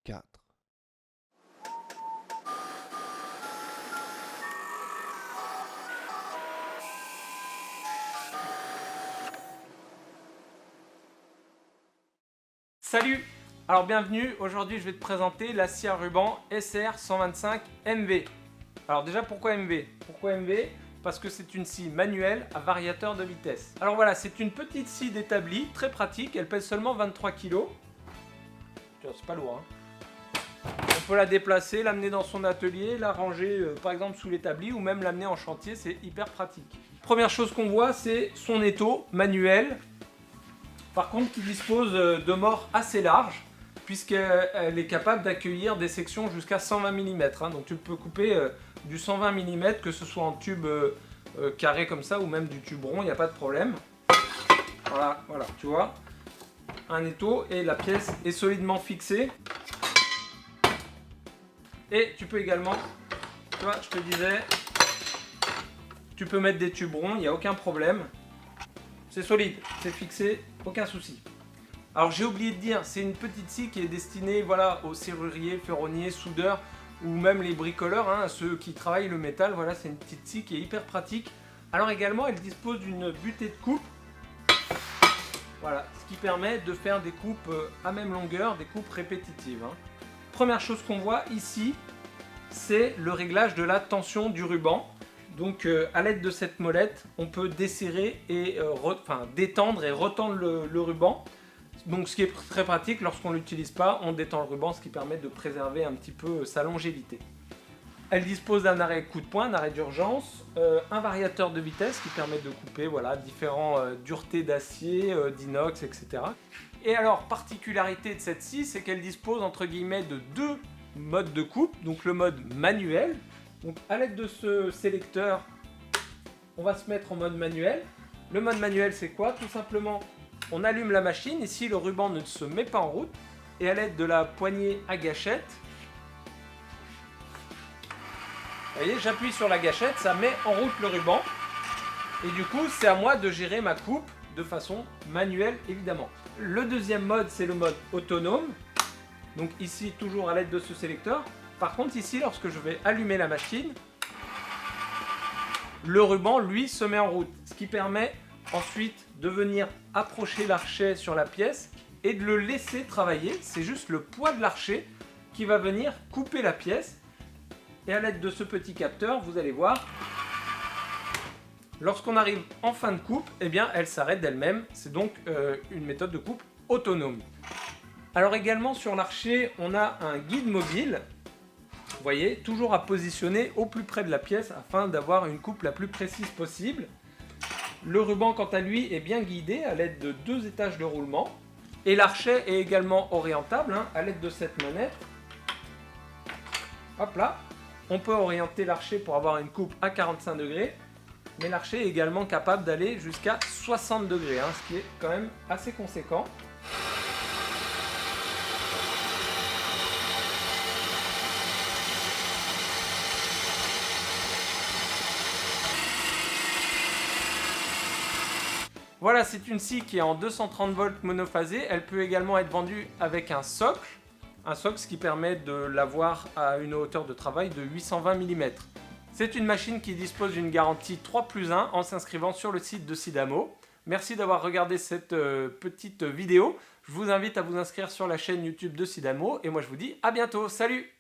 4. Salut! Alors bienvenue, aujourd'hui je vais te présenter la scie à ruban SR125MV. Alors déjà pourquoi MV? Pourquoi MV? Parce que c'est une scie manuelle à variateur de vitesse. Alors voilà, c'est une petite scie d'établi, très pratique, elle pèse seulement 23 kg. C'est pas lourd, hein. On peut la déplacer, l'amener dans son atelier, la ranger par exemple sous l'établi ou même l'amener en chantier, c'est hyper pratique. Première chose qu'on voit, c'est son étau manuel. Par contre, qui dispose de morts assez larges, puisqu'elle est capable d'accueillir des sections jusqu'à 120 mm. Donc tu peux couper du 120 mm, que ce soit en tube carré comme ça, ou même du tube rond, il n'y a pas de problème. Voilà, tu vois, un étau et la pièce est solidement fixée. Et tu peux également, tu vois, je te disais, tu peux mettre des tubes ronds, il n'y a aucun problème. C'est solide, c'est fixé, aucun souci. Alors j'ai oublié de dire, c'est une petite scie qui est destinée voilà, aux serruriers, ferronniers, soudeurs ou même les bricoleurs, hein, ceux qui travaillent le métal. Voilà, c'est une petite scie qui est hyper pratique. Alors également, elle dispose d'une butée de coupe. Voilà, ce qui permet de faire des coupes à même longueur, des coupes répétitives. Hein. Première chose qu'on voit ici, c'est le réglage de la tension du ruban. Donc à l'aide de cette molette, on peut desserrer et détendre et retendre le ruban. Donc ce qui est très pratique, lorsqu'on ne l'utilise pas, on détend le ruban, ce qui permet de préserver un petit peu sa longévité. Elle dispose d'un arrêt coup de poing, un arrêt d'urgence, un variateur de vitesse qui permet de couper voilà, différentes duretés d'acier, d'inox, etc. Et alors, particularité de cette scie, c'est qu'elle dispose entre guillemets de deux modes de coupe, donc le mode manuel. Donc à l'aide de ce sélecteur, on va se mettre en mode manuel. Le mode manuel, c'est quoi? Tout simplement, on allume la machine, ici le ruban ne se met pas en route, et à l'aide de la poignée à gâchette, vous voyez, j'appuie sur la gâchette, ça met en route le ruban, et du coup c'est à moi de gérer ma coupe de façon manuelle évidemment. Le deuxième mode, c'est le mode autonome, donc ici toujours à l'aide de ce sélecteur. Par contre ici, lorsque je vais allumer la machine, le ruban lui se met en route, ce qui permet ensuite de venir approcher l'archet sur la pièce et de le laisser travailler. C'est juste le poids de l'archet qui va venir couper la pièce. Et à l'aide de ce petit capteur, vous allez voir, lorsqu'on arrive en fin de coupe, eh bien, elle s'arrête d'elle-même. C'est donc une méthode de coupe autonome. Alors également sur l'archet, on a un guide mobile. Vous voyez, toujours à positionner au plus près de la pièce afin d'avoir une coupe la plus précise possible. Le ruban, quant à lui, est bien guidé à l'aide de deux étages de roulement. Et l'archet est également orientable hein, à l'aide de cette manette. Hop là, on peut orienter l'archet pour avoir une coupe à 45 degrés. Mais l'archet est également capable d'aller jusqu'à 60 degrés, hein, ce qui est quand même assez conséquent. Voilà, c'est une scie qui est en 230 volts monophasée. Elle peut également être vendue avec un socle. Un socle, ce qui permet de l'avoir à une hauteur de travail de 820 mm. C'est une machine qui dispose d'une garantie 3+1 en s'inscrivant sur le site de Sidamo. Merci d'avoir regardé cette petite vidéo. Je vous invite à vous inscrire sur la chaîne YouTube de Sidamo. Et moi, je vous dis à bientôt. Salut!